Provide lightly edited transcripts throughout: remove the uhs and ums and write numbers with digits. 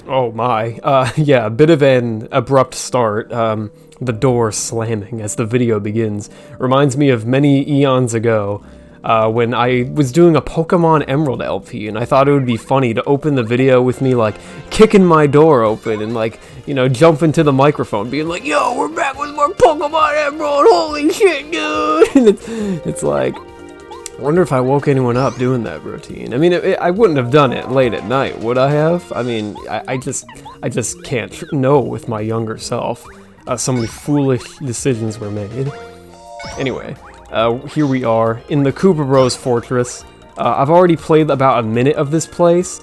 Oh my. Yeah, a bit of an abrupt start. The door slamming as the video begins reminds me of many eons ago when I was doing a Pokemon Emerald LP, and I thought it would be funny to open the video with me, like, kicking my door open and, like, you know, jump into the microphone being like, yo, we're back with more Pokemon Emerald, holy shit, dude! And it's like, I wonder if I woke anyone up doing that routine. I mean, I wouldn't have done it late at night, would I have? I mean, I just can't know with my younger self. So many foolish decisions were made. Anyway, here we are in the Koopa Bros Fortress. I've already played about a minute of this place,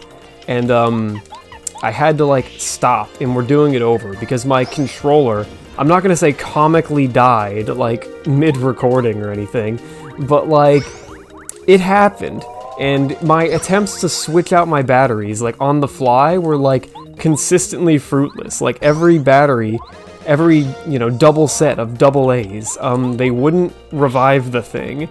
and I had to like stop, and we're doing it over because my controller, I'm not gonna say comically died like mid-recording or anything, but like, it happened, and my attempts to switch out my batteries, like, on the fly were, like, consistently fruitless. Like, every battery, you know, double set of double A's, they wouldn't revive the thing.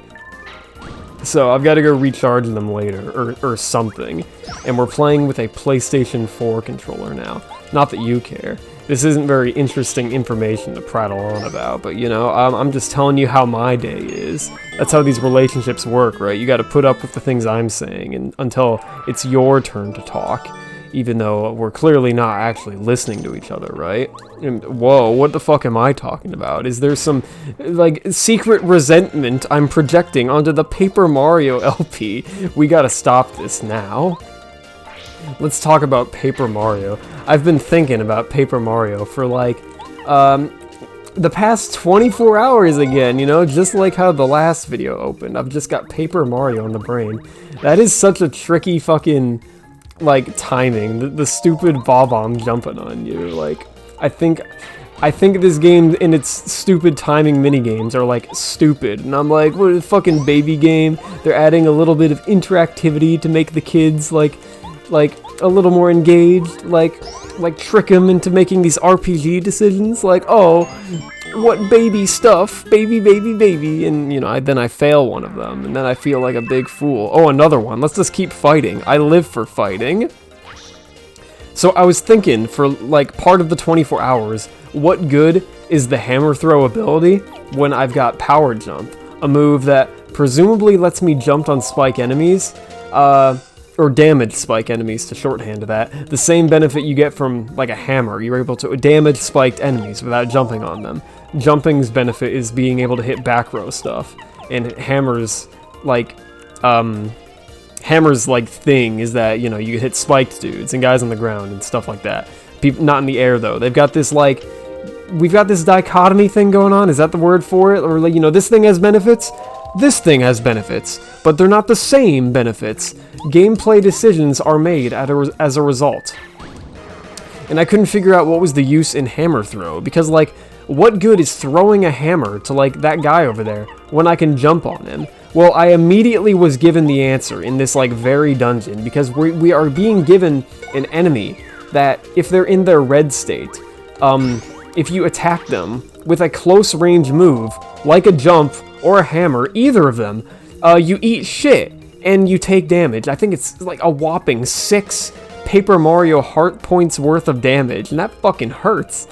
So I've got to go recharge them later, or something. And we're playing with a PlayStation 4 controller now. Not that you care. This isn't very interesting information to prattle on about, but, you know, I'm just telling you how my day is. That's how these relationships work, right? You gotta put up with the things I'm saying and until it's your turn to talk, even though we're clearly not actually listening to each other, right? And, whoa, what the fuck am I talking about? Is there some, like, secret resentment I'm projecting onto the Paper Mario LP? We gotta stop this now. Let's talk about Paper Mario. I've been thinking about Paper Mario for like, the past 24 hours again, you know, just like how the last video opened. I've just got Paper Mario on the brain. That is such a tricky fucking, like, timing. The stupid Bob-omb jumping on you. Like, I think this game and its stupid timing minigames are, like, stupid. And I'm like, what a fucking baby game. They're adding a little bit of interactivity to make the kids, like a little more engaged, like trick them into making these RPG decisions, like, oh, what baby stuff, baby, and, you know, then I fail one of them, and then I feel like a big fool. Oh, another one, let's just keep fighting. I live for fighting. So I was thinking, for, like, part of the 24 hours, what good is the hammer throw ability when I've got power jump, a move that presumably lets me jump on spike enemies, or damage spike enemies to shorthand that. The same benefit you get from, like, a hammer. You're able to damage spiked enemies without jumping on them. Jumping's benefit is being able to hit back row stuff. And Hammer's, like, thing is that, you know, you hit spiked dudes and guys on the ground and stuff like that. People, not in the air, though. They've got this, like, we've got this dichotomy thing going on. Is that the word for it? Or, like, you know, this thing has benefits, this thing has benefits, but they're not the same benefits. Gameplay decisions are made as a result. And I couldn't figure out what was the use in hammer throw, because, like, what good is throwing a hammer to, like, that guy over there when I can jump on him? Well, I immediately was given the answer in this, like, very dungeon, because we are being given an enemy that, if they're in their red state, if you attack them with a close range move, like a jump or a hammer, either of them, you eat shit and you take damage. I think it's like a whopping 6 Paper Mario heart points worth of damage, and that fucking hurts.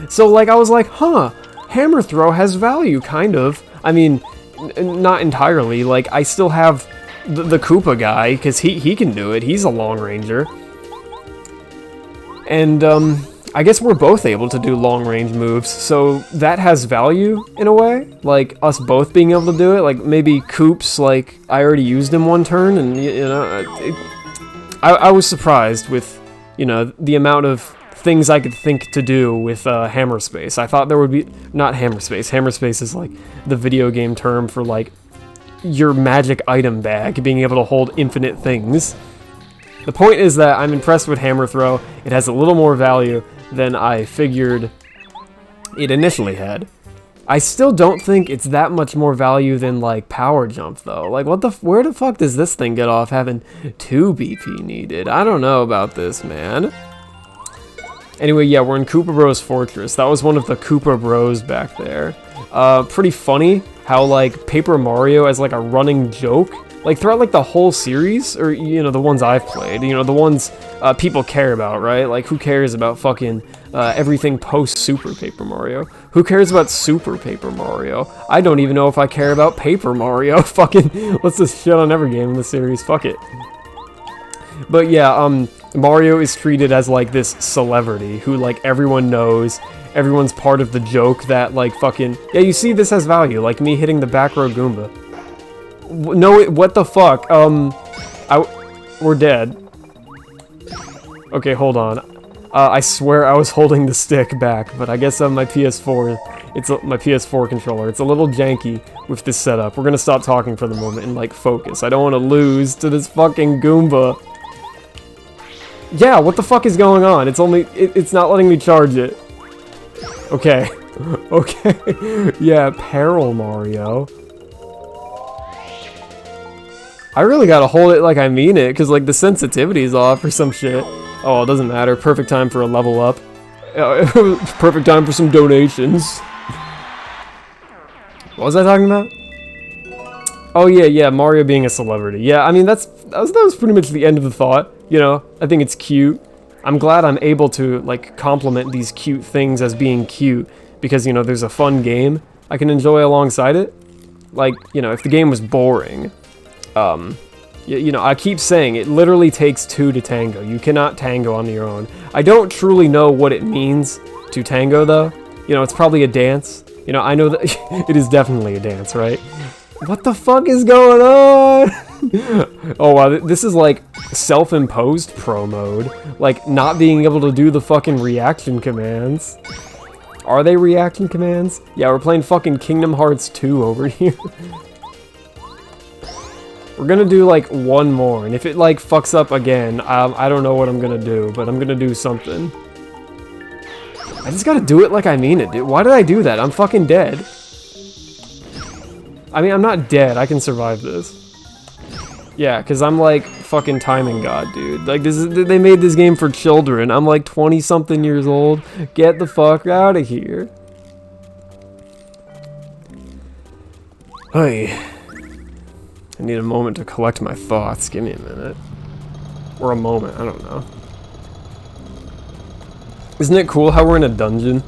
So, like, I was like, huh, hammer throw has value, kind of. I mean, not entirely. Like, I still have the Koopa guy, because he can do it. He's a long ranger. And, I guess we're both able to do long-range moves, so that has value, in a way. Like, us both being able to do it. Like, maybe Koops, like, I already used him one turn, and, you know, I was surprised with, you know, the amount of things I could think to do with Hammer Space. I thought there would be, not Hammer Space. Hammer Space is, like, the video game term for, like, your magic item bag, being able to hold infinite things. The point is that I'm impressed with Hammer Throw. It has a little more value than I figured it initially had. I still don't think it's that much more value than, like, Power Jump, though. Like, where the fuck does this thing get off having 2 BP needed? I don't know about this, man. Anyway, yeah, we're in Koopa Bros Fortress. That was one of the Koopa Bros back there. Pretty funny how, like, Paper Mario as, like, a running joke like throughout like the whole series, or you know, the ones I've played, you know, the ones people care about, right? Like who cares about fucking everything post Super Paper Mario? Who cares about Super Paper Mario? I don't even know if I care about Paper Mario. Fucking let's just shit on every game in the series. Fuck it. But yeah, Mario is treated as like this celebrity who like everyone knows. Everyone's part of the joke that like fucking, yeah, you see this has value, like me hitting the back row Goomba. No, what the fuck? We're dead. Okay, hold on. I swear I was holding the stick back, but I guess on my PS4, it's my PS4 controller. It's a little janky with this setup. We're gonna stop talking for the moment and like focus. I don't want to lose to this fucking Goomba. Yeah, what the fuck is going on? It's not letting me charge it. Okay. Okay. Yeah, Peril Mario. I really gotta hold it like I mean it, because like the sensitivity is off or some shit. Oh, it doesn't matter. Perfect time for a level up. Perfect time for some donations. What was I talking about? Oh yeah, Mario being a celebrity. Yeah, I mean that was pretty much the end of the thought. You know, I think it's cute. I'm glad I'm able to like compliment these cute things as being cute, because you know there's a fun game I can enjoy alongside it. Like, you know, if the game was boring, you know, I keep saying it literally takes two to tango. You cannot tango on your own. I don't truly know what it means to tango though. You know, it's probably a dance. You know, I know that it is definitely a dance, right? What the fuck is going on? Oh wow, this is like self-imposed pro mode. Like not being able to do the fucking reaction commands. Are they reaction commands? Yeah, we're playing fucking Kingdom Hearts 2 over here. We're gonna do like one more, and if it like fucks up again, I don't know what I'm gonna do, but I'm gonna do something. I just gotta do it like I mean it, dude. Why did I do that? I'm fucking dead. I mean, I'm not dead. I can survive this. Yeah, because I'm like fucking timing god, dude. Like they made this game for children. I'm like 20-something years old. Get the fuck out of here. Hey. I need a moment to collect my thoughts. Give me a minute. Or a moment, I don't know. Isn't it cool how we're in a dungeon?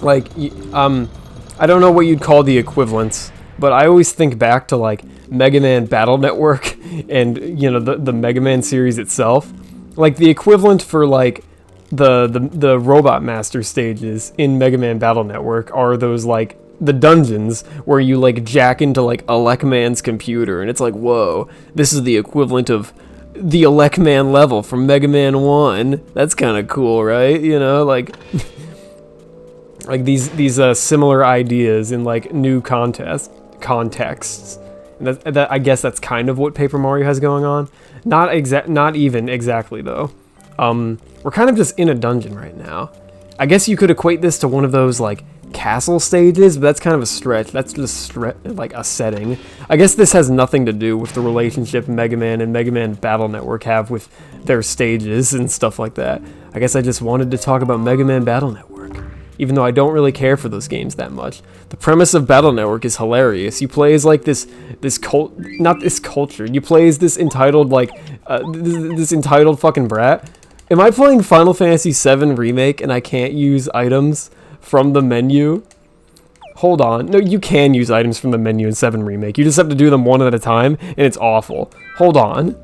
Like, I don't know what you'd call the equivalents, but I always think back to like Mega Man Battle Network and, you know, the Mega Man series itself. Like the equivalent for like the Robot Master stages in Mega Man Battle Network are those like the dungeons where you like jack into like Alec-Man's computer and it's like, whoa, this is the equivalent of the Alec-Man level from Mega Man 1. That's kind of cool, right? You know, like like these similar ideas in like new contexts. And that I guess that's kind of what Paper Mario has going on. Not even exactly though. We're kind of just in a dungeon right now. I guess you could equate this to one of those like castle stages, but that's kind of a stretch. That's just like a setting. I guess this has nothing to do with the relationship Mega Man and Mega Man Battle Network have with their stages and stuff like that. I guess I just wanted to talk about Mega Man Battle Network, even though I don't really care for those games that much. The premise of Battle Network is hilarious. You play as like this culture. You play as this entitled like this entitled fucking brat. Am I playing Final Fantasy VII Remake and I can't use items from the menu? Hold on. No, you can use items from the menu in 7 Remake. You just have to do them one at a time, and it's awful. Hold on.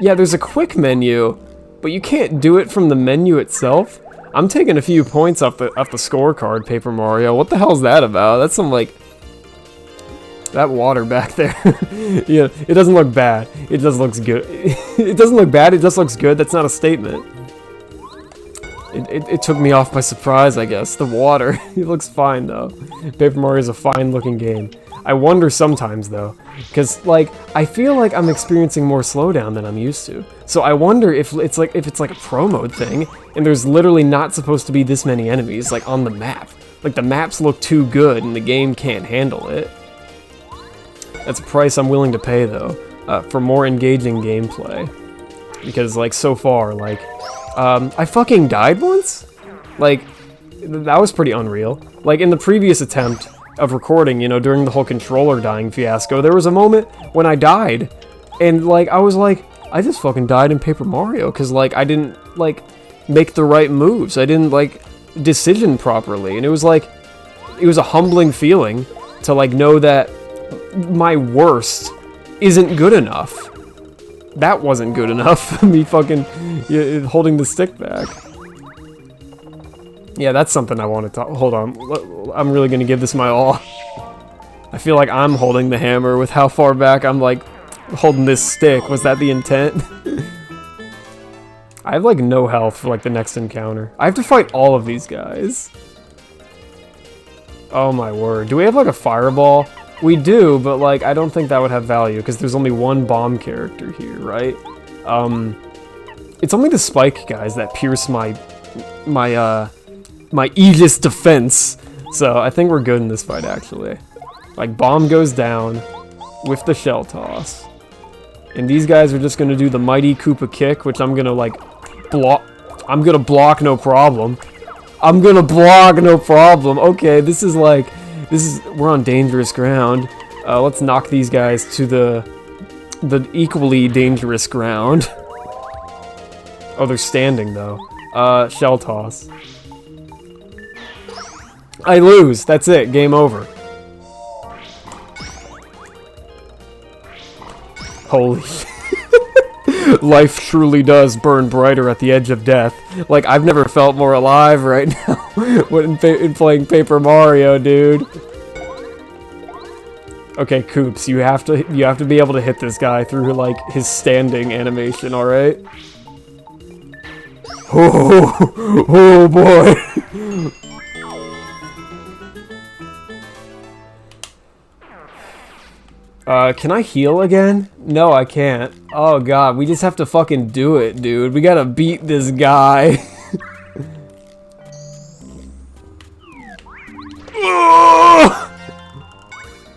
Yeah, there's a quick menu, but you can't do it from the menu itself? I'm taking a few points off the scorecard, Paper Mario. What the hell's that about? That's some, like... That water back there. Yeah, it doesn't look bad. It just looks good. It doesn't look bad, it just looks good. That's not a statement. It took me off by surprise, I guess. The water. It looks fine, though. Paper Mario is a fine-looking game. I wonder sometimes, though. Because, like, I feel like I'm experiencing more slowdown than I'm used to. So I wonder if it's like a pro mode thing, and there's literally not supposed to be this many enemies, like, on the map. Like, the maps look too good, and the game can't handle it. That's a price I'm willing to pay, though, for more engaging gameplay. Because, like, so far, like... I fucking died once? Like, that was pretty unreal. Like, in the previous attempt, of recording, you know, during the whole controller dying fiasco, there was a moment when I died. And, like, I was like, I just fucking died in Paper Mario, because, like, I didn't, like, make the right moves. I didn't, like, decision properly. And it was, like, it was a humbling feeling to, like, know that my worst isn't good enough. That wasn't good enough. Me fucking holding the stick back. Yeah, that's something I want to talk. Hold on. I'm really going to give this my all. I feel like I'm holding the hammer with how far back I'm, like, holding this stick. Was that the intent? I have, like, no health for, like, the next encounter. I have to fight all of these guys. Oh my word. Do we have, like, a fireball? We do, but, like, I don't think that would have value, because there's only one bomb character here, right? It's only the spike guys that pierce my Aegis defense. So, I think we're good in this fight, actually. Like, bomb goes down with the shell toss. And these guys are just gonna do the mighty Koopa kick, which I'm gonna, like, block. I'm gonna block no problem. I'm gonna block no problem. Okay, this is like, we're on dangerous ground. Let's knock these guys to the equally dangerous ground. Oh, they're standing though. Shell toss. I lose. That's it. Game over. Holy life truly does burn brighter at the edge of death. Like, I've never felt more alive right now when in playing Paper Mario, dude. Okay, Koops, you have to be able to hit this guy through, like, his standing animation, alright? Oh boy. Can I heal again? No, I can't. Oh god, we just have to fucking do it, dude. We gotta beat this guy.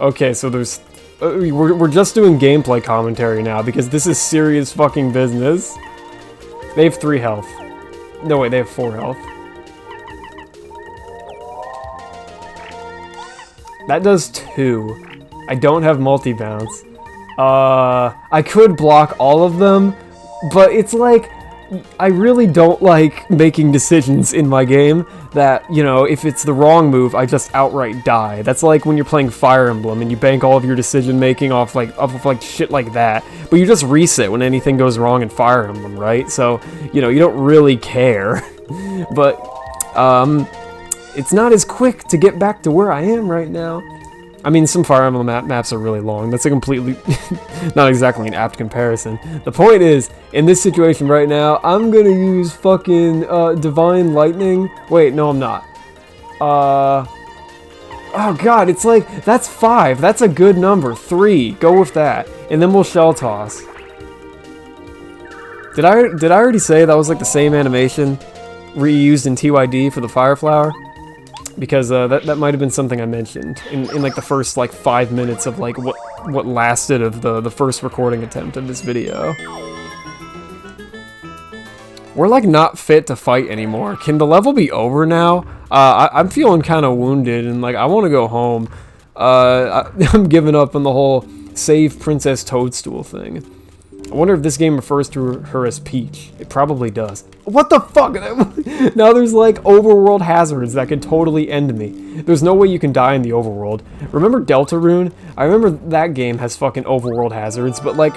Okay, so there's... we're just doing gameplay commentary now, because this is serious fucking business. They have 3 health. No, wait, they have 4 health. That does 2. I don't have multi-bounce. I could block all of them, but it's like, I really don't like making decisions in my game that, you know, if it's the wrong move, I just outright die. That's like when you're playing Fire Emblem and you bank all of your decision making off of shit like that, but you just reset when anything goes wrong in Fire Emblem, right? So, you know, you don't really care. But, it's not as quick to get back to where I am right now. I mean, some Fire Emblem maps are really long. That's a completely, not exactly an apt comparison. The point is, in this situation right now, I'm gonna use fucking Divine Lightning. Wait, no, I'm not. Oh god, it's like, that's 5. That's a good number. 3. Go with that. And then we'll Shell Toss. Did I already say that was like the same animation reused in TYD for the Fire Flower? Because that might have been something I mentioned in like the first like 5 minutes of like what lasted of the first recording attempt of this video. We're like not fit to fight anymore. Can the level be over now? I'm feeling kind of wounded and like I want to go home. I'm giving up on the whole save Princess Toadstool thing. I wonder if this game refers to her as Peach. It probably does. What the fuck? Now there's like overworld hazards that could totally end me. There's no way you can die in the overworld. Remember Deltarune? I remember that game has fucking overworld hazards, but like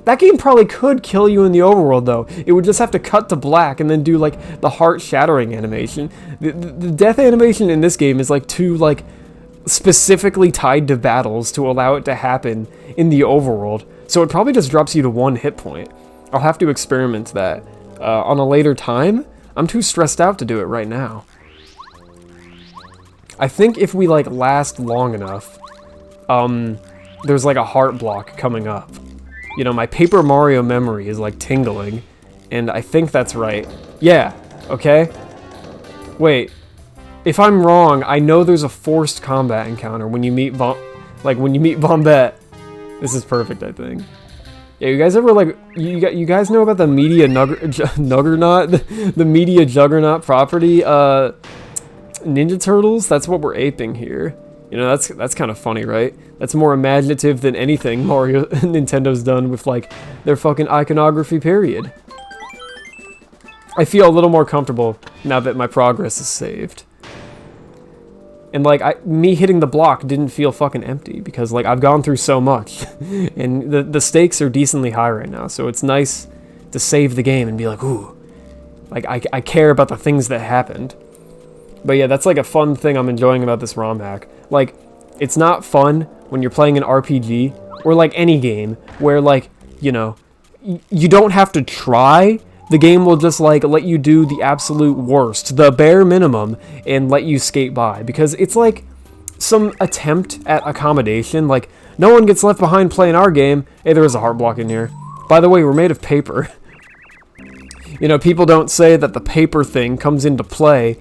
that game probably could kill you in the overworld though. It would just have to cut to black and then do like the heart shattering animation. The death animation in this game is like too like specifically tied to battles to allow it to happen in the overworld. So it probably just drops you to 1 hit point. I'll have to experiment that on a later time. I'm too stressed out to do it right now. I think if we like last long enough, there's like a heart block coming up. You know, my Paper Mario memory is like tingling, and I think that's right. Yeah, okay? Wait, if I'm wrong, I know there's a forced combat encounter when you meet Bombette. This is perfect, I think. Yeah, you guys ever like you guys know about the media Juggernaut, the media Juggernaut property? Ninja Turtles, that's what we're aping here. You know, that's kind of funny, right? That's more imaginative than anything Nintendo's done with, like, their fucking iconography, period. I feel a little more comfortable now that my progress is saved. And, like, me hitting the block didn't feel fucking empty, because, like, I've gone through so much. And the stakes are decently high right now, so it's nice to save the game and be like, ooh. Like, I care about the things that happened. But yeah, that's like a fun thing I'm enjoying about this ROM hack. Like, it's not fun when you're playing an RPG, or like any game, where like, you know, you don't have to try. The game will just like let you do the absolute worst, the bare minimum, and let you skate by. Because it's like some attempt at accommodation. Like, no one gets left behind playing our game. Hey, there is a heart block in here. By the way, we're made of paper. You know, people don't say that the paper thing comes into play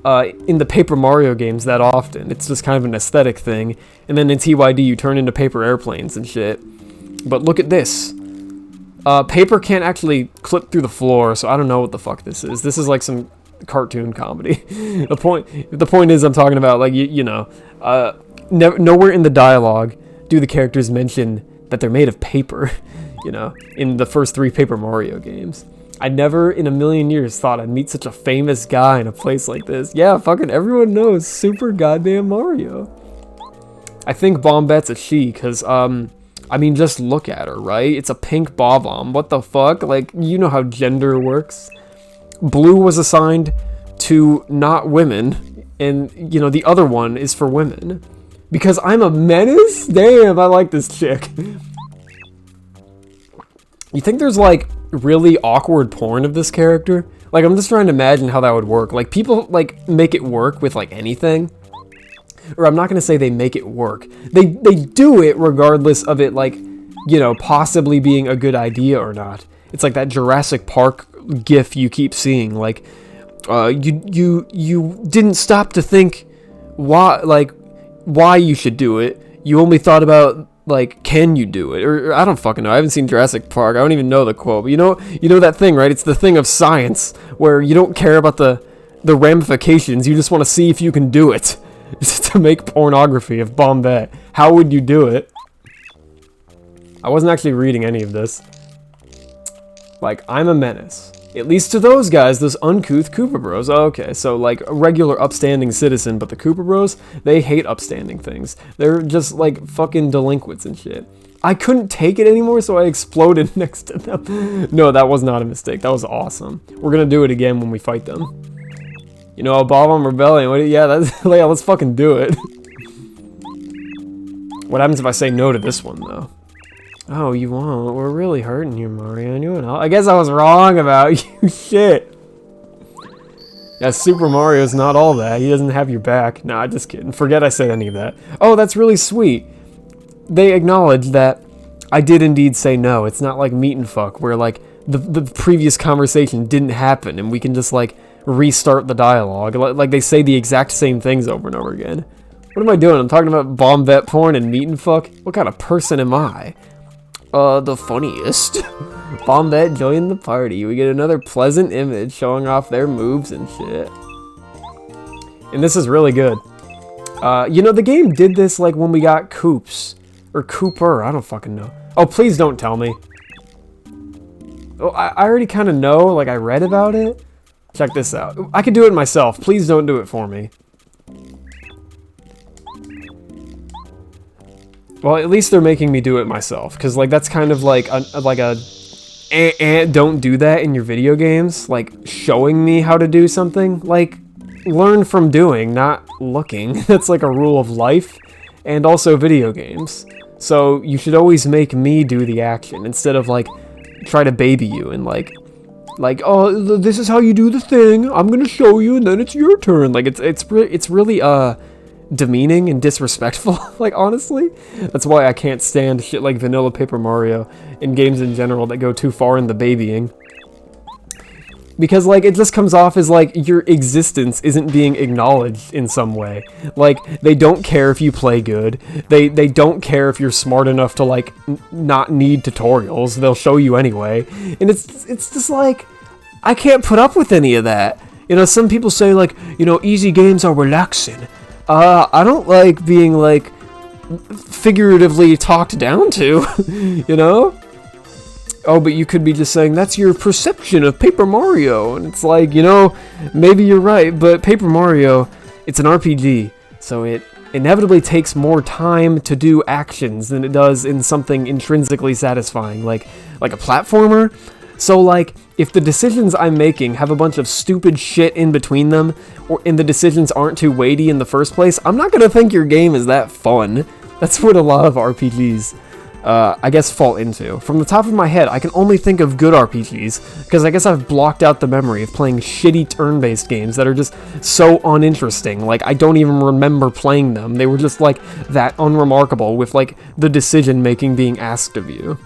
in the Paper Mario games that often. It's just kind of an aesthetic thing. And then in TYD, you turn into paper airplanes and shit. But look at this. Paper can't actually clip through the floor, so I don't know what the fuck this is. This is like some cartoon comedy. The point is, I'm talking about, like, you know, nowhere in the dialogue do the characters mention that they're made of paper, you know, in the first 3 Paper Mario games. I never in a million years thought I'd meet such a famous guy in a place like this. Yeah, fucking everyone knows Super Goddamn Mario. I think Bombette's a she, because, I mean, just look at her, right? It's a pink Bob-omb. What the fuck? Like, you know how gender works. Blue was assigned to not women, and, you know, the other one is for women. Because I'm a menace? Damn, I like this chick. You think there's, like, really awkward porn of this character? Like, I'm just trying to imagine how that would work. Like, people, like, make it work with, like, anything. Or I'm not going to say they make it work. They do it regardless of it, like, you know, possibly being a good idea or not. It's like that Jurassic Park gif you keep seeing. Like, you didn't stop to think why you should do it. You only thought about, like, can you do it? Or I don't fucking know. I haven't seen Jurassic Park. I don't even know the quote. But you know that thing, right? It's the thing of science where you don't care about the ramifications. You just want to see if you can do it. To make pornography of Bombette. How would you do it? I wasn't actually reading any of this. Like, I'm a menace. At least to those guys, those uncouth Koopa Bros. Oh, okay, so like a regular upstanding citizen, but the Koopa Bros, they hate upstanding things. They're just like fucking delinquents and shit. I couldn't take it anymore, so I exploded next to them. No, that was not a mistake. That was awesome. We're gonna do it again when we fight them. You know, a Bob-omb Rebellion. Yeah, let's fucking do it. What happens if I say no to this one, though? Oh, you won't. We're really hurting you, Mario. You know, I guess I was wrong about you. Shit. Yeah, Super Mario's not all that. He doesn't have your back. Nah, just kidding. Forget I said any of that. Oh, that's really sweet. They acknowledge that I did indeed say no. It's not like Meet and Fuck, where, like, the previous conversation didn't happen, and we can just, like, restart the dialogue. Like, they say the exact same things over and over again. What am I doing? I'm talking about Bombette porn and Meet and Fuck? What kind of person am I? The funniest. Bombette joined the party. We get another pleasant image showing off their moves and shit. And this is really good. You know, the game did this, like, when we got Koops. Or Cooper, I don't fucking know. Oh, please don't tell me. Oh, I already kind of know, like, I read about it. Check this out. I could do it myself. Please don't do it for me. Well, at least they're making me do it myself. Because, like, that's kind of like don't do that in your video games. Like, showing me how to do something. Like, learn from doing, not looking. That's like a rule of life. And also video games. So, you should always make me do the action. Instead of, like, try to baby you and, like, oh, this is how you do the thing. I'm gonna show you, and then it's your turn. Like, it's really demeaning and disrespectful. Like, honestly, that's why I can't stand shit like vanilla Paper Mario and games in general that go too far in the babying. Because, like, it just comes off as, like, your existence isn't being acknowledged in some way. Like, they don't care if you play good. They don't care if you're smart enough to, like, not need tutorials. They'll show you anyway. And it's just, like, I can't put up with any of that. You know, some people say, like, you know, easy games are relaxing. I don't like being, like, figuratively talked down to, you know? Oh, but you could be just saying, that's your perception of Paper Mario. And it's like, you know, maybe you're right, but Paper Mario, it's an RPG, so it inevitably takes more time to do actions than it does in something intrinsically satisfying, like a platformer. So, like, if the decisions I'm making have a bunch of stupid shit in between them, and the decisions aren't too weighty in the first place, I'm not gonna think your game is that fun. That's what a lot of RPGs, I guess, fall into. From the top of my head, I can only think of good RPGs, because I guess I've blocked out the memory of playing shitty turn-based games that are just so uninteresting. Like, I don't even remember playing them. They were just, like, that unremarkable, with, like, the decision-making being asked of you.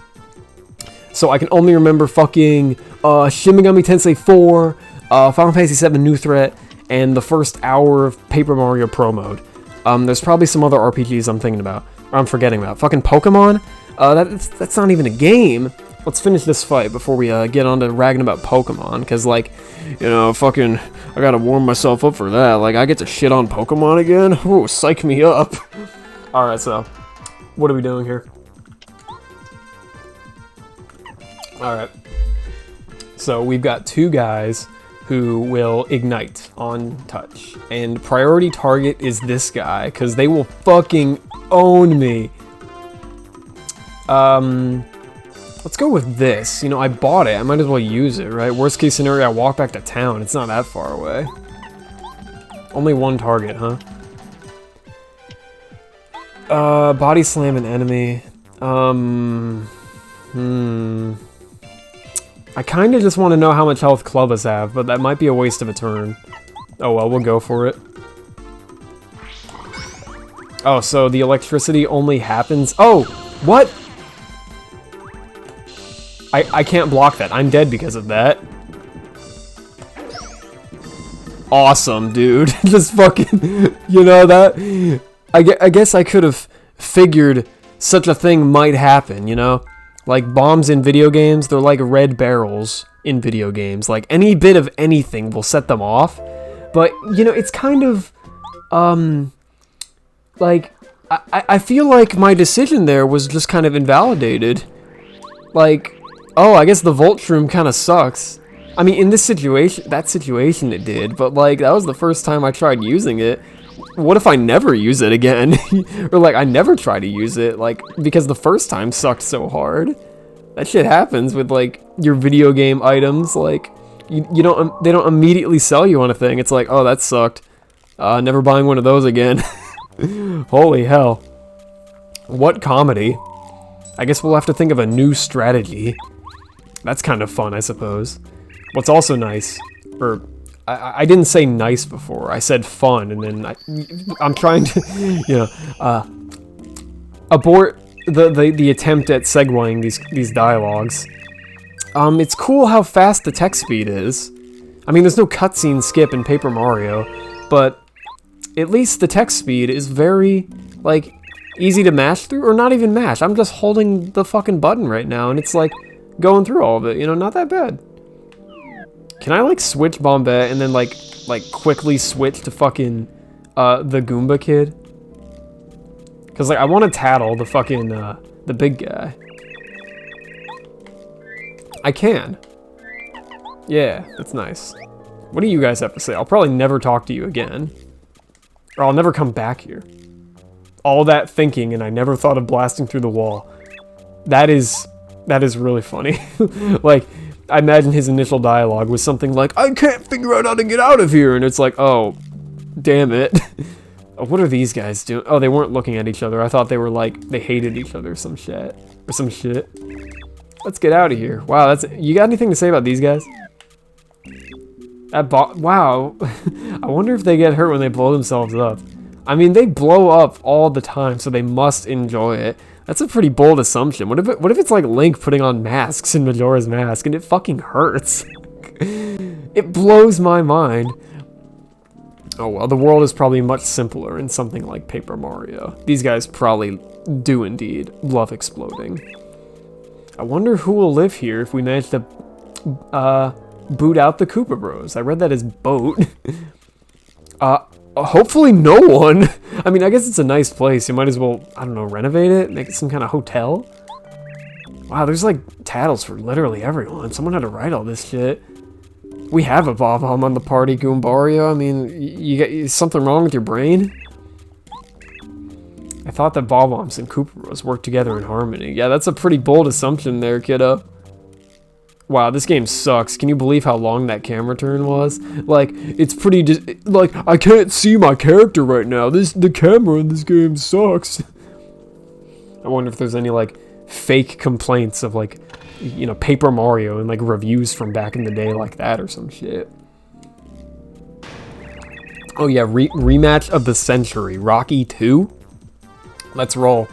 So I can only remember fucking Shin Megami Tensei 4, Final Fantasy VII New Threat, and the first hour of Paper Mario Pro Mode. There's probably some other RPGs I'm thinking about, or I'm forgetting about. Fucking Pokemon? That's not even a game. Let's finish this fight before we get on to ragging about Pokemon, because, like, you know, fucking, I gotta warm myself up for that. Like, I get to shit on Pokemon again? Ooh, psych me up. Alright, so, what are we doing here? Alright. So, we've got two guys who will ignite on touch. And priority target is this guy, because they will fucking own me. Let's go with this. You know, I bought it. I might as well use it, right? Worst case scenario, I walk back to town. It's not that far away. Only one target, huh? Body slam an enemy. I kind of just want to know how much health Clubbas have, but that might be a waste of a turn. Oh well, we'll go for it. Oh, so the electricity only happens... Oh! What? I can't block that. I'm dead because of that. Awesome, dude. Just fucking... You know that? I guess I could have figured such a thing might happen, you know? Like, bombs in video games, they're like red barrels in video games. Like, any bit of anything will set them off. But, you know, it's kind of... Like, I feel like my decision there was just kind of invalidated. Like... Oh, I guess the Voltrum kind of sucks. I mean, in this situation, that situation it did, but like, that was the first time I tried using it. What if I never use it again? Or like, I never try to use it, like, because the first time sucked so hard. That shit happens with like, your video game items, like, you don't, they don't immediately sell you on a thing. It's like, oh, that sucked. Never buying one of those again. Holy hell. What comedy. I guess we'll have to think of a new strategy. That's kind of fun, I suppose. What's also nice, or I didn't say nice before, I said fun, and then I'm trying to, you know, abort the attempt at segueing these dialogues. It's cool how fast the text speed is. I mean, there's no cutscene skip in Paper Mario, but at least the text speed is very, like, easy to mash through, or not even mash. I'm just holding the fucking button right now, and it's like, going through all of it, you know, not that bad. Can I, like, switch Bombette and then, like quickly switch to fucking, the Goomba kid? Because, like, I want to tattle the fucking, the big guy. I can. Yeah, that's nice. What do you guys have to say? I'll probably never talk to you again. Or I'll never come back here. All that thinking, and I never thought of blasting through the wall. That is really funny. Like, I imagine his initial dialogue was something like, I can't figure out how to get out of here, and it's like, oh, damn it. What are these guys doing? Oh, they weren't looking at each other. I thought they were like, they hated each other or some shit. Let's get out of here. Wow, you got anything to say about these guys? Wow. I wonder if they get hurt when they blow themselves up. I mean, they blow up all the time, so they must enjoy it. That's a pretty bold assumption. What if it's like Link putting on masks in Majora's Mask and it fucking hurts? It blows my mind. Oh well, the world is probably much simpler in something like Paper Mario. These guys probably do indeed love exploding. I wonder who will live here if we manage to boot out the Koopa Bros. I read that as boat. Hopefully no one. I mean, I guess it's a nice place. You might as well, I don't know, renovate it? Make it some kind of hotel? Wow, there's like tattles for literally everyone. Someone had to write all this shit. We have a Bob-omb on the party, Goombario. I mean, you get something wrong with your brain? I thought that Bob-ombs and Koopa Bros work together in harmony. Yeah, that's a pretty bold assumption there, kiddo. Wow, this game sucks. Can you believe how long that camera turn was? Like, it's pretty like, I can't see my character right now. The camera in this game sucks. I wonder if there's any, like, fake complaints of, like, you know, Paper Mario and, like, reviews from back in the day like that or some shit. Oh yeah, rematch of the century. Rocky 2? Let's roll.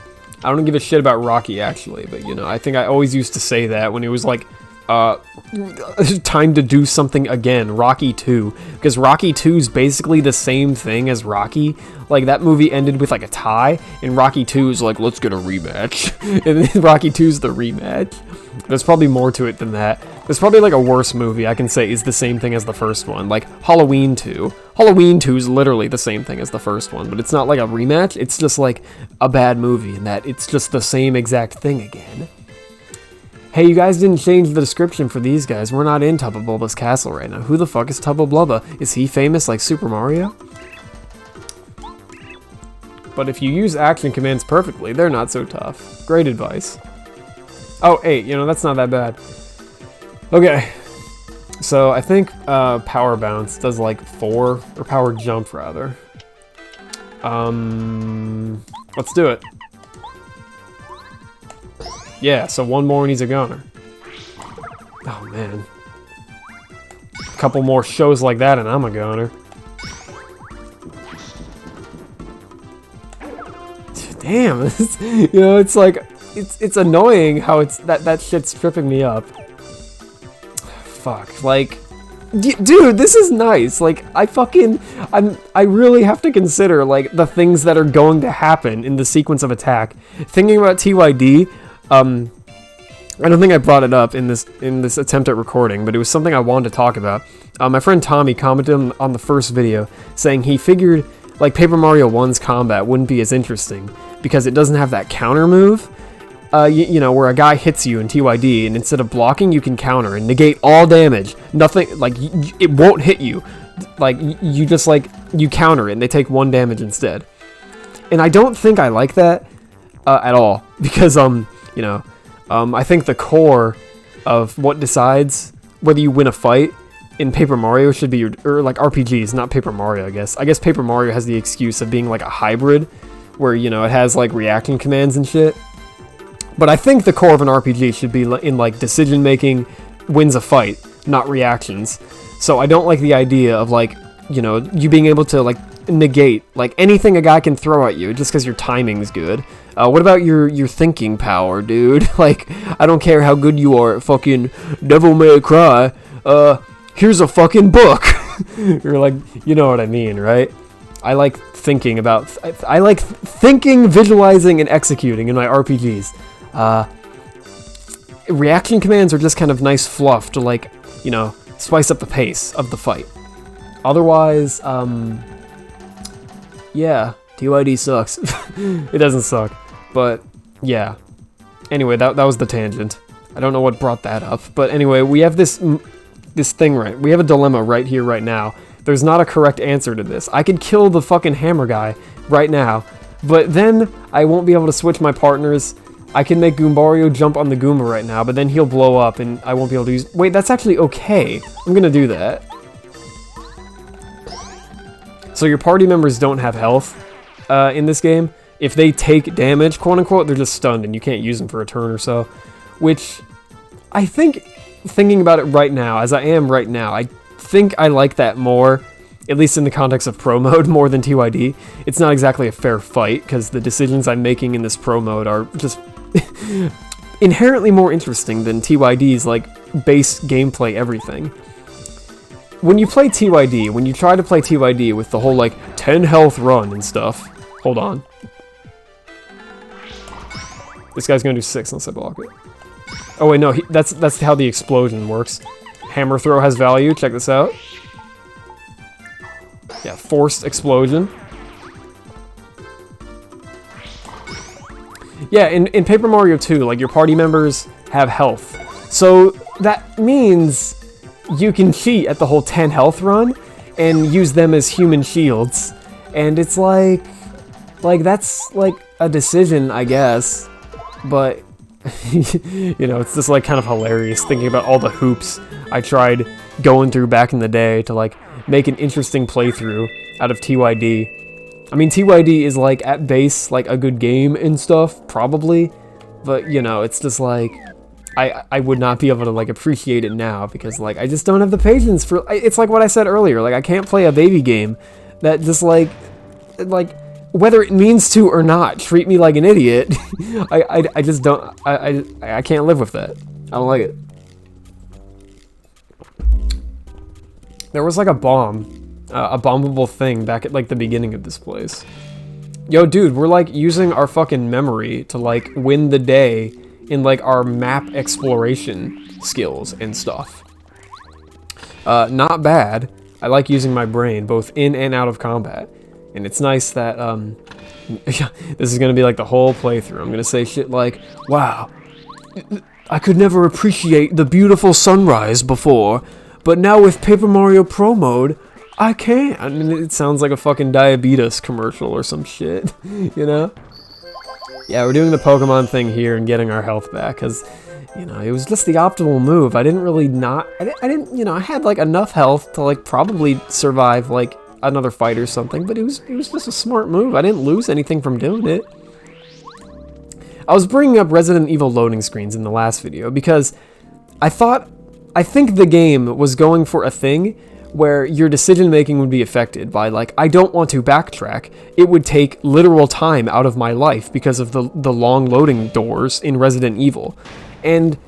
I don't give a shit about Rocky, actually, but, you know, I think I always used to say that when it was, like, time to do something again, Rocky 2, because Rocky 2 is basically the same thing as Rocky. Like, that movie ended with like a tie, and Rocky 2 is like, let's get a rematch. And then Rocky 2 is the rematch. There's probably more to it than that. There's probably like a worse movie I can say is the same thing as the first one, like Halloween 2. Halloween 2 is literally the same thing as the first one, but it's not like a rematch, it's just like a bad movie in that it's just the same exact thing again. Hey, you guys didn't change the description for these guys. We're not in Tubba Blubba's castle right now. Who the fuck is Tubba Blubba? Is he famous like Super Mario? But if you use action commands perfectly, they're not so tough. Great advice. Oh, 8. You know, that's not that bad. Okay. So, I think Power Bounce does like 4, or Power Jump, rather. Let's do it. Yeah, so one more and he's a goner. Oh, man. A couple more shows like that and I'm a goner. Damn, you know, it's like, it's annoying how it's, that shit's tripping me up. Fuck, like, dude, this is nice. Like, I really have to consider, like, the things that are going to happen in the sequence of attack. Thinking about TYD, I don't think I brought it up in this attempt at recording, but it was something I wanted to talk about. My friend Tommy commented on the first video, saying he figured, like, Paper Mario 1's combat wouldn't be as interesting, because it doesn't have that counter move. You know, where a guy hits you in TYD, and instead of blocking, you can counter and negate all damage. Nothing, like, it won't hit you. Like, you just, like, you counter it, and they take 1 damage instead. And I don't think I like that at all, because, you know, I think the core of what decides whether you win a fight in Paper Mario should be or like RPGs, not Paper Mario, I guess. I guess Paper Mario has the excuse of being like a hybrid, where, you know, it has like reaction commands and shit. But I think the core of an RPG should be in like decision making wins a fight, not reactions. So I don't like the idea of like, you know, you being able to like negate like anything a guy can throw at you just because your timing's good. What about your thinking power, dude? Like, I don't care how good you are at fucking Devil May Cry. Here's a fucking book. You're like, you know what I mean, right? I like thinking about. I like thinking, visualizing, and executing in my RPGs. Reaction commands are just kind of nice fluff to, like, you know, spice up the pace of the fight. Otherwise, yeah, TYD sucks. It doesn't suck, but yeah. Anyway, that was the tangent. I don't know what brought that up, but anyway, we have this thing, right? We have a dilemma right here, right now. There's not a correct answer to this. I could kill the fucking hammer guy right now, but then I won't be able to switch my partners. I can make Goombario jump on the Goomba right now, but then he'll blow up and I won't be able to use... Wait, that's actually okay. I'm gonna do that. So your party members don't have health in this game. If they take damage, quote-unquote, they're just stunned and you can't use them for a turn or so. Which, I think, thinking about it right now, as I am right now, I think I like that more, at least in the context of Pro Mode, more than TYD. It's not exactly a fair fight, because the decisions I'm making in this Pro Mode are just inherently more interesting than TYD's, like, base gameplay everything. When you play TYD, when you try to play TYD with the whole, like, 10 health run and stuff... Hold on. This guy's gonna do 6 unless I block it. Oh wait, no, that's how the explosion works. Hammer throw has value. Check this out. Yeah, forced explosion. Yeah, in Paper Mario 2, like, your party members have health. So that means you can cheat at the whole 10 health run and use them as human shields. And it's like that's like a decision, I guess. But, you know, it's just like kind of hilarious thinking about all the hoops I tried going through back in the day to like make an interesting playthrough out of TYD. I mean, TYD is, like, at base, like, a good game and stuff, probably, but, you know, it's just, like, I would not be able to, like, appreciate it now, because, like, I just don't have the patience for, it's like what I said earlier, like, I can't play a baby game that just, like, whether it means to or not, treat me like an idiot. I just don't, I can't live with that. I don't like it. There was, like, a bombable thing back at, like, the beginning of this place. Yo, dude, we're, like, using our fucking memory to, like, win the day in, like, our map exploration skills and stuff. Not bad. I like using my brain, both in and out of combat. And it's nice that, this is gonna be, like, the whole playthrough. I'm gonna say shit like, wow, I could never appreciate the beautiful sunrise before, but now with Paper Mario Pro Mode, I can't. I mean, it sounds like a fucking diabetes commercial or some shit, you know? Yeah, we're doing the Pokemon thing here and getting our health back, because, you know, it was just the optimal move. I didn't really I didn't, you know, I had, like, enough health to, like, probably survive, like, another fight or something, but it was just a smart move. I didn't lose anything from doing it. I was bringing up Resident Evil loading screens in the last video, because I think the game was going for a thing where your decision making would be affected by, like, I don't want to backtrack. It would take literal time out of my life because of the long loading doors in Resident Evil. And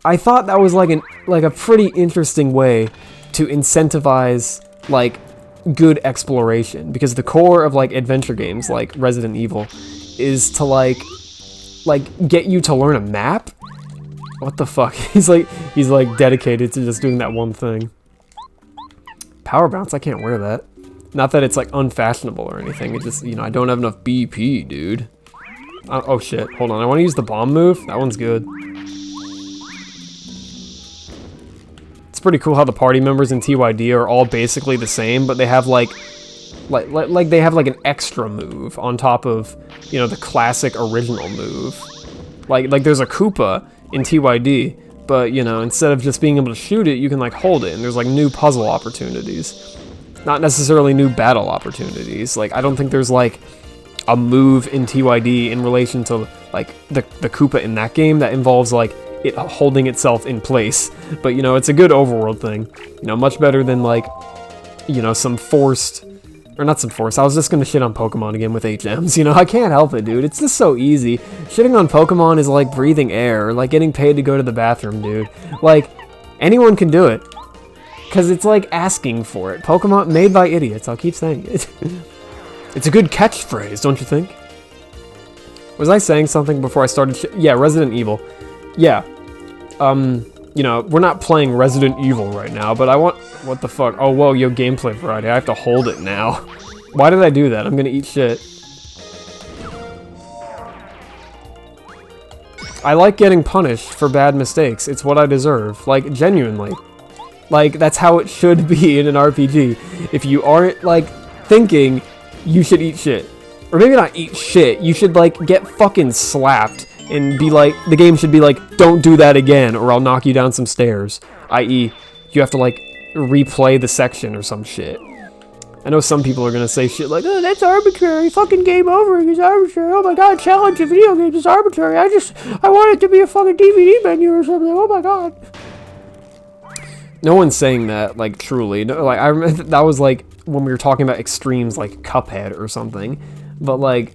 I thought that was like a pretty interesting way to incentivize, like, good exploration, because the core of, like, adventure games like Resident Evil is to like get you to learn a map. What the fuck? He's like dedicated to just doing that one thing. Power bounce, I can't wear that. Not that it's, like, unfashionable or anything, it just, you know, I don't have enough BP, dude. Oh shit, hold on, I want to use the bomb move. That one's good. It's pretty cool how the party members in TYD are all basically the same, but they have, like they have, like, an extra move on top of, you know, the classic original move. Like there's a Koopa in TYD, but, you know, instead of just being able to shoot it, you can, like, hold it, and there's, like, new puzzle opportunities. Not necessarily new battle opportunities. Like, I don't think there's, like, a move in TYD in relation to, like, the Koopa in that game that involves, like, it holding itself in place. But, you know, it's a good overworld thing. You know, much better than, like, you know, some forced... Or not some force, I was just gonna shit on Pokemon again with HMs, you know, I can't help it, dude, it's just so easy. Shitting on Pokemon is like breathing air, or like getting paid to go to the bathroom, dude. Like, anyone can do it. Cause it's like asking for it. Pokemon made by idiots, I'll keep saying it. It's a good catchphrase, don't you think? Was I saying something before I started yeah, Resident Evil. Yeah. You know, we're not playing Resident Evil right now, but I want... What the fuck? Oh, whoa, yo, gameplay variety. I have to hold it now. Why did I do that? I'm gonna eat shit. I like getting punished for bad mistakes. It's what I deserve. Like, genuinely. Like, that's how it should be in an RPG. If you aren't, like, thinking, you should eat shit. Or maybe not eat shit. You should, like, get fucking slapped. And be like, the game should be like, don't do that again, or I'll knock you down some stairs. I.e., you have to, like, replay the section or some shit. I know some people are gonna say shit like, oh, that's arbitrary, fucking game over, it's arbitrary, oh my god, challenge of video games is arbitrary, I want it to be a fucking DVD menu or something, oh my god. No one's saying that, like, truly. No, like, I remember that was, like, when we were talking about extremes, like Cuphead or something. But, like,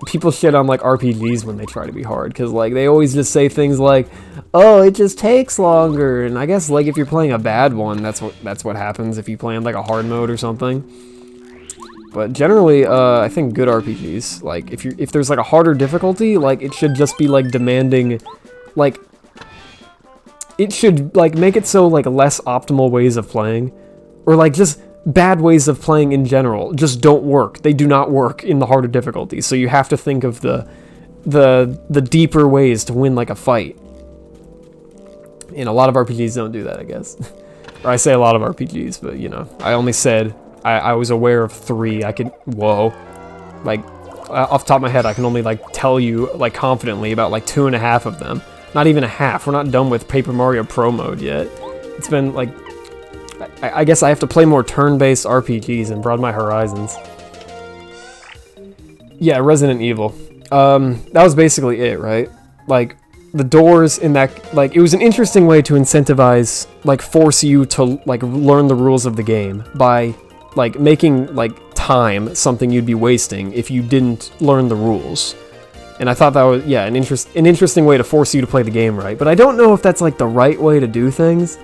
people shit on, like, RPGs when they try to be hard, because, like, they always just say things like, oh, it just takes longer, and I guess, like, if you're playing a bad one, that's what happens if you play on, like, a hard mode or something. But generally, I think good RPGs, like, if there's, like, a harder difficulty, like, it should just be, like, demanding, like, it should, like, make it so, like, less optimal ways of playing, or, like, just bad ways of playing in general just don't work. They do not work in the harder difficulties, so you have to think of the deeper ways to win, like, a fight. And a lot of RPGs don't do that, I guess. Or I say a lot of RPGs, but, you know, I only said I was aware of 3. I could, whoa. Like, off the top of my head, I can only, like, tell you, like, confidently about, like, 2.5 of them. Not even a half. We're not done with Paper Mario Pro mode yet. It's been, like, I guess I have to play more turn-based RPGs and broaden my horizons. Yeah, Resident Evil. That was basically it, right? Like, the doors in that, like, it was an interesting way to incentivize, like, force you to, like, learn the rules of the game by, like, making, like, time something you'd be wasting if you didn't learn the rules. And I thought that was, yeah, an interesting way to force you to play the game right. But I don't know if that's, like, the right way to do things.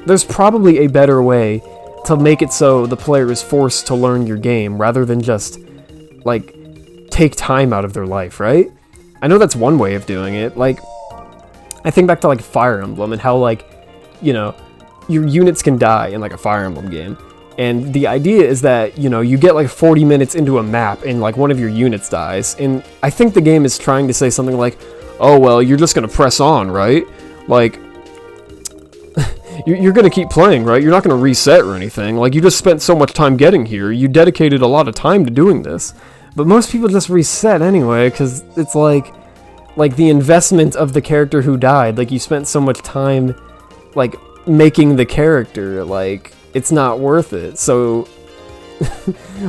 There's probably a better way to make it so the player is forced to learn your game rather than just, like, take time out of their life, right? I know that's one way of doing it. Like, I think back to, like, Fire Emblem and how, like, you know, your units can die in, like, a Fire Emblem game. And the idea is that, you know, you get, like, 40 minutes into a map and, like, one of your units dies. And I think the game is trying to say something like, oh, well, you're just gonna press on, right? Like, you're gonna keep playing, right? You're not gonna reset or anything. Like, you just spent so much time getting here. You dedicated a lot of time to doing this. But most people just reset anyway, because it's like the investment of the character who died. Like, you spent so much time, like, making the character, like, it's not worth it. So,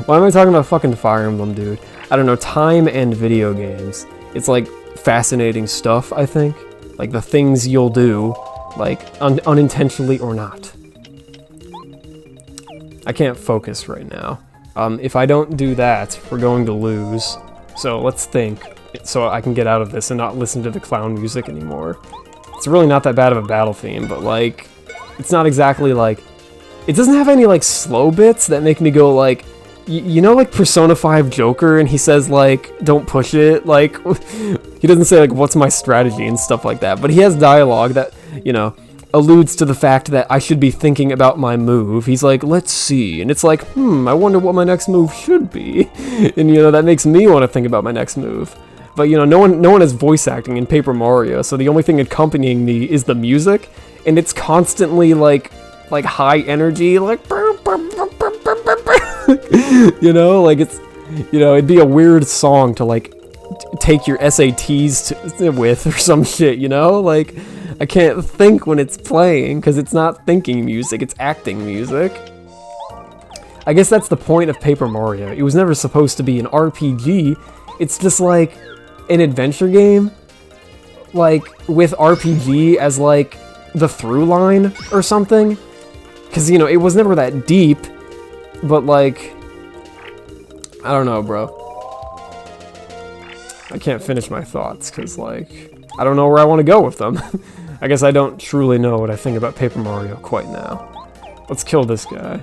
why am I talking about fucking Fire Emblem, dude? I don't know, time and video games. It's, like, fascinating stuff, I think. Like, the things you'll do, like, unintentionally or not. I can't focus right now. If I don't do that, we're going to lose. So let's think, so I can get out of this and not listen to the clown music anymore. It's really not that bad of a battle theme, but, like, it's not exactly, like, it doesn't have any, like, slow bits that make me go, like, you know, like, Persona 5 Joker, and he says, like, don't push it, like, he doesn't say, like, what's my strategy and stuff like that, but he has dialogue that, you know, alludes to the fact that I should be thinking about my move. He's like, let's see, and it's like, I wonder what my next move should be, and, you know, that makes me want to think about my next move. But, you know, no one has voice acting in Paper Mario, so the only thing accompanying me is the music, and it's constantly, like high energy, like, you know, like, it's, you know, it'd be a weird song to, like, take your SATs with or some shit, you know, like, I can't think when it's playing, because it's not thinking music, it's acting music. I guess that's the point of Paper Mario. It was never supposed to be an RPG, it's just, like, an adventure game, like, with RPG as, like, the through line or something. Because, you know, it was never that deep, but, like, I don't know, bro. I can't finish my thoughts, because, like, I don't know where I want to go with them. I guess I don't truly know what I think about Paper Mario quite now. Let's kill this guy,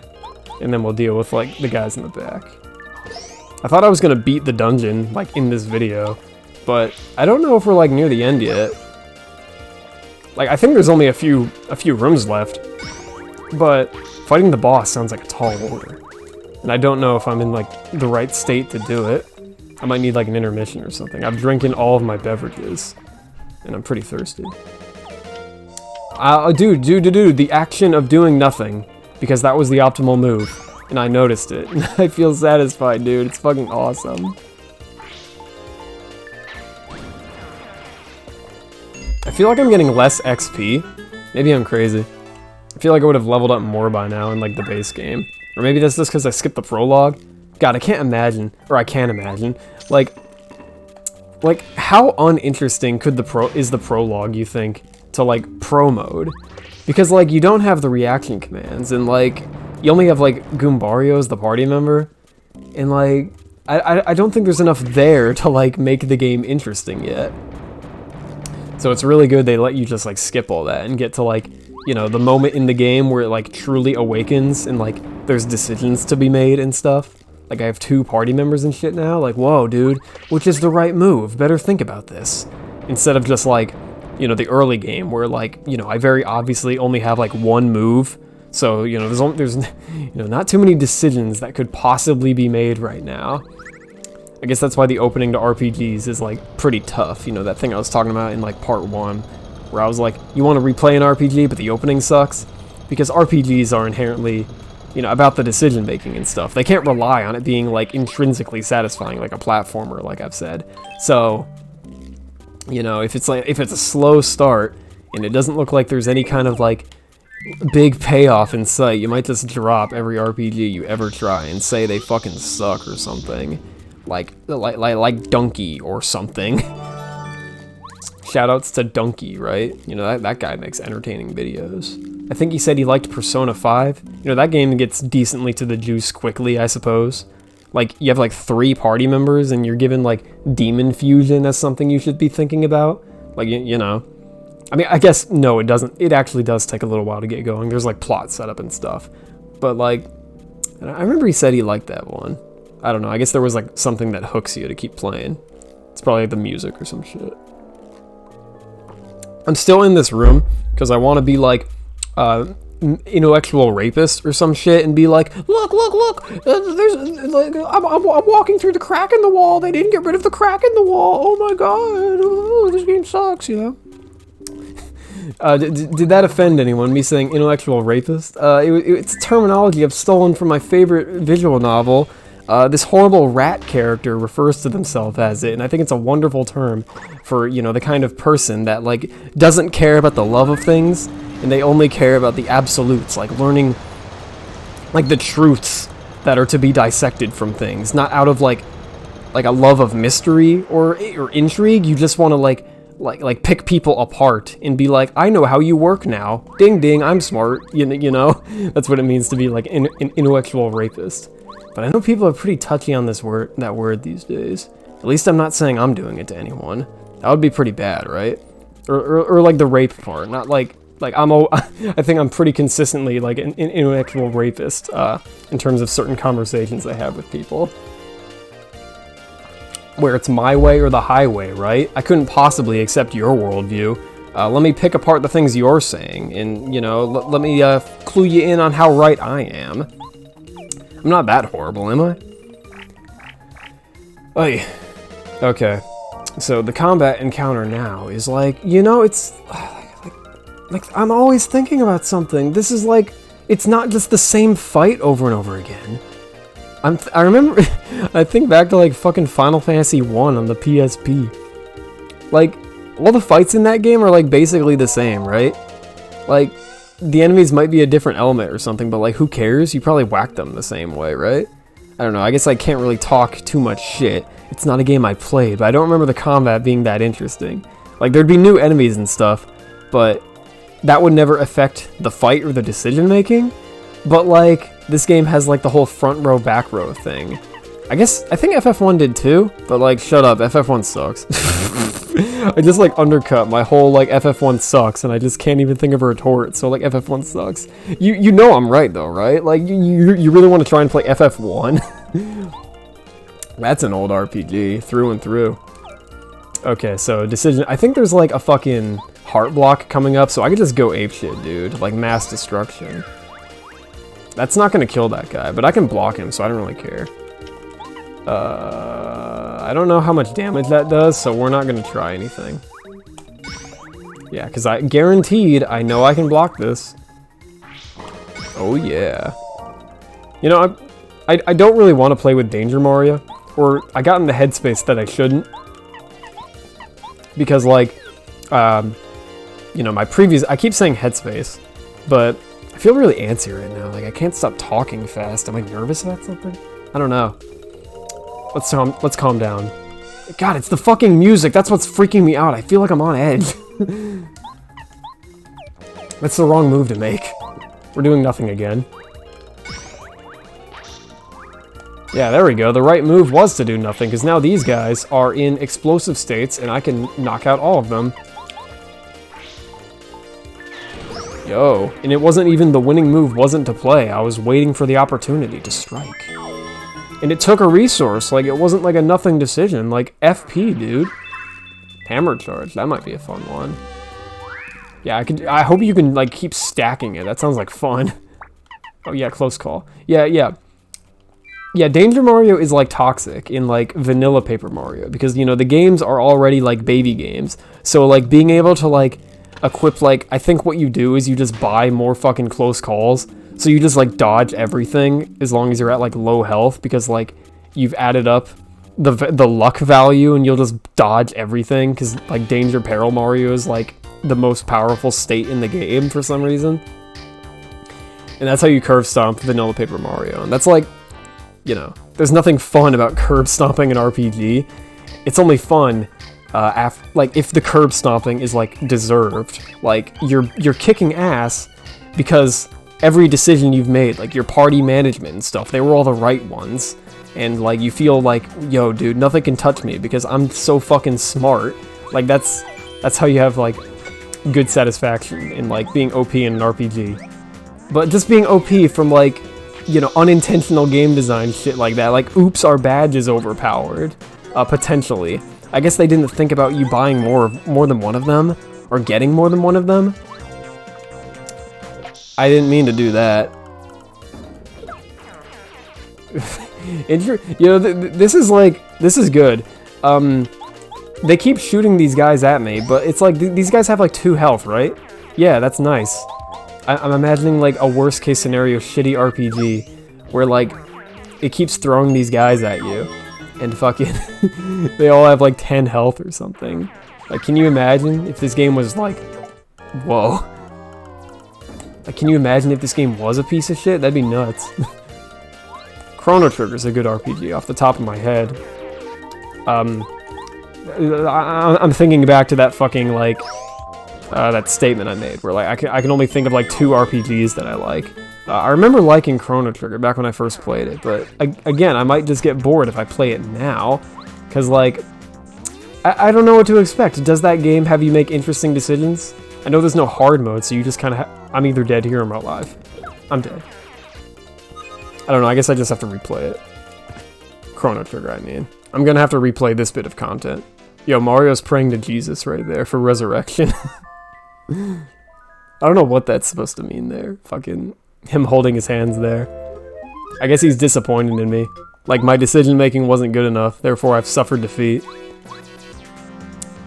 and then we'll deal with, like, the guys in the back. I thought I was going to beat the dungeon, like, in this video, but I don't know if we're, like, near the end yet. Like, I think there's only a few rooms left. But fighting the boss sounds like a tall order. And I don't know if I'm in, like, the right state to do it. I might need, like, an intermission or something. I'm drinking all of my beverages. And I'm pretty thirsty. Dude, the action of doing nothing. Because that was the optimal move. And I noticed it. And I feel satisfied, dude. It's fucking awesome. I feel like I'm getting less XP. Maybe I'm crazy. I feel like I would have leveled up more by now in, like, the base game. Or maybe that's just because I skipped the prologue. God, I can't imagine. Or I can imagine. Like, how uninteresting is the prologue, you think, to, like, pro mode? Because, like, you don't have the reaction commands, and, like, you only have, like, Goombario as the party member. And, like, I don't think there's enough there to, like, make the game interesting yet. So it's really good they let you just, like, skip all that and get to, like, you know, the moment in the game where it, like, truly awakens and, like, there's decisions to be made and stuff. Like, I have 2 party members and shit now. Like, whoa, dude, which is the right move? Better think about this. Instead of just, like, you know, the early game where, like, you know, I very obviously only have like one move. So, you know, there's you know, not too many decisions that could possibly be made right now. I guess that's why the opening to RPGs is like pretty tough. You know, that thing I was talking about in like part 1, where I was like, you want to replay an RPG, but the opening sucks? Because RPGs are inherently, you know, about the decision making and stuff. They can't rely on it being like intrinsically satisfying, like a platformer, like I've said. So, you know, if it's a slow start and it doesn't look like there's any kind of like big payoff in sight, you might just drop every RPG you ever try and say they fucking suck or something. Like Donkey or something. Shoutouts to Donkey, right? You know, that guy makes entertaining videos. I think he said he liked Persona 5. You know, that game gets decently to the juice quickly, I suppose. Like, you have like 3 party members and you're given like Demon Fusion as something you should be thinking about. Like, you know. I mean, I guess, no, it doesn't. It actually does take a little while to get going. There's like plot setup and stuff. But like, I remember he said he liked that one. I don't know, I guess there was like something that hooks you to keep playing. It's probably like the music or some shit. I'm still in this room because I want to be like intellectual rapist or some shit and be like, look, there's like I'm walking through the crack in the wall. They didn't get rid of the crack in the wall. Oh my god, oh, this game sucks, you know. Did that offend anyone, me saying intellectual rapist? It's a terminology I've stolen from my favorite visual novel. This horrible rat character refers to themselves as it, and I think it's a wonderful term for, you know, the kind of person that, like, doesn't care about the love of things, and they only care about the absolutes, like learning, like, the truths that are to be dissected from things, not out of, like a love of mystery or intrigue. You just want to, like pick people apart and be like, I know how you work now. Ding ding, I'm smart. You know? That's what it means to be, like, an intellectual rapist. But I know people are pretty touchy on that word these days. At least I'm not saying I'm doing it to anyone. That would be pretty bad, right? Or like the rape part, not like I think I'm pretty consistently like an intellectual rapist in terms of certain conversations I have with people. Where it's my way or the highway, right? I couldn't possibly accept your worldview. Let me pick apart the things you're saying, and, you know, let me clue you in on how right I am. I'm not that horrible, am I? Oy. Okay. So the combat encounter now is like, you know, it's like I'm always thinking about something. This is like, it's not just the same fight over and over again. I remember, I think back to like fucking Final Fantasy 1 on the PSP. Like, all the fights in that game are like basically the same, right? Like, the enemies might be a different element or something, but like, who cares? You probably whack them the same way, right? I don't know, I guess I can't really talk too much shit. It's not a game I played, but I don't remember the combat being that interesting. Like, there'd be new enemies and stuff, but that would never affect the fight or the decision making. But like, this game has like the whole front row, back row thing. I think FF1 did too, but like, shut up, FF1 sucks. I just like undercut my whole like FF1 sucks, and I just can't even think of a retort, so like FF1 sucks. You know I'm right though, right? Like, you really want to try and play FF1? That's an old RPG, through and through. Okay, so decision, I think there's like a fucking heart block coming up, so I could just go apeshit, dude. Like, mass destruction. That's not gonna kill that guy, but I can block him, so I don't really care. I don't know how much damage that does, so we're not gonna try anything. Yeah, because I guaranteed I know I can block this. Oh yeah. You know, I don't really want to play with Danger Mario, or I got in the headspace that I shouldn't. Because like, you know, my previous, I keep saying headspace, but I feel really antsy right now. Like, I can't stop talking fast. Am I nervous about something? I don't know. Let's calm down. God, it's the fucking music. That's what's freaking me out. I feel like I'm on edge. That's the wrong move to make. We're doing nothing again. Yeah, there we go. The right move was to do nothing, because now these guys are in explosive states, and I can knock out all of them. Yo, and it wasn't even, the winning move wasn't to play. I was waiting for the opportunity to strike. And it took a resource, like, it wasn't like a nothing decision, like, FP, dude. Hammer charge, that might be a fun one. Yeah, I hope you can, like, keep stacking it. That sounds like fun. Oh, yeah, close call. Yeah, yeah. Yeah, Danger Mario is, like, toxic in, like, vanilla Paper Mario. Because, you know, the games are already, like, baby games. So, like, being able to, like, equip, like, I think what you do is you just buy more fucking close calls. So you just, like, dodge everything as long as you're at, like, low health. Because, like, you've added up the luck value and you'll just dodge everything. Because, like, Danger Peril Mario is, like, the most powerful state in the game for some reason. And that's how you curve stomp vanilla Paper Mario. And that's like, you know, there's nothing fun about curb stomping an RPG. It's only fun like if the curb stomping is like deserved. Like you're kicking ass because every decision you've made, like your party management and stuff, they were all the right ones. And like you feel like, yo, dude, nothing can touch me because I'm so fucking smart. Like that's how you have like good satisfaction in like being OP in an RPG. But just being OP from like, you know, unintentional game design shit like that, like oops, our badge is overpowered, potentially. I guess they didn't think about you buying more than one of them or getting more than one of them. I didn't mean to do that. You know, this is good. They keep shooting these guys at me, but it's like, these guys have like 2 health, right? Yeah, that's nice. I'm imagining like a worst case scenario shitty RPG where like it keeps throwing these guys at you and fucking they all have like 10 health or something. Like, can you imagine if this game was like, whoa. Like, can you imagine if this game was a piece of shit? That'd be nuts. Chrono Trigger's a good RPG off the top of my head. I'm thinking back to that fucking, like, that statement I made, where, like, I can only think of, like, 2 RPGs that I like. I remember liking Chrono Trigger back when I first played it, but, again, I might just get bored if I play it now, because, like, I don't know what to expect. Does that game have you make interesting decisions? I know there's no hard mode, so you just kind of I'm either dead here or I'm alive. I'm dead. I don't know, I guess I just have to replay it. Chrono Trigger, I mean. I'm gonna have to replay this bit of content. Yo, Mario's praying to Jesus right there for resurrection. I don't know what that's supposed to mean there. Fucking him holding his hands there. I guess he's disappointed in me. Like, my decision making wasn't good enough, therefore I've suffered defeat.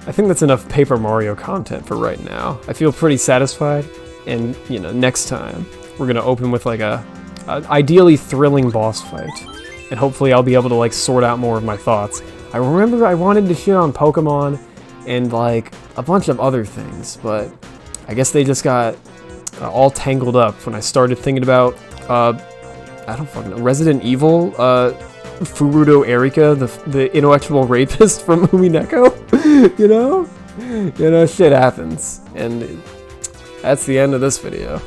I think that's enough Paper Mario content for right now. I feel pretty satisfied, and, you know, next time, we're gonna open with, like, a ideally thrilling boss fight. And hopefully I'll be able to, like, sort out more of my thoughts. I remember I wanted to shit on Pokemon and, like, a bunch of other things, but I guess they just got all tangled up when I started thinking about, I don't fucking know, Resident Evil, Furuto Erika, the intellectual rapist from Umineko, you know? You know, shit happens. And that's the end of this video.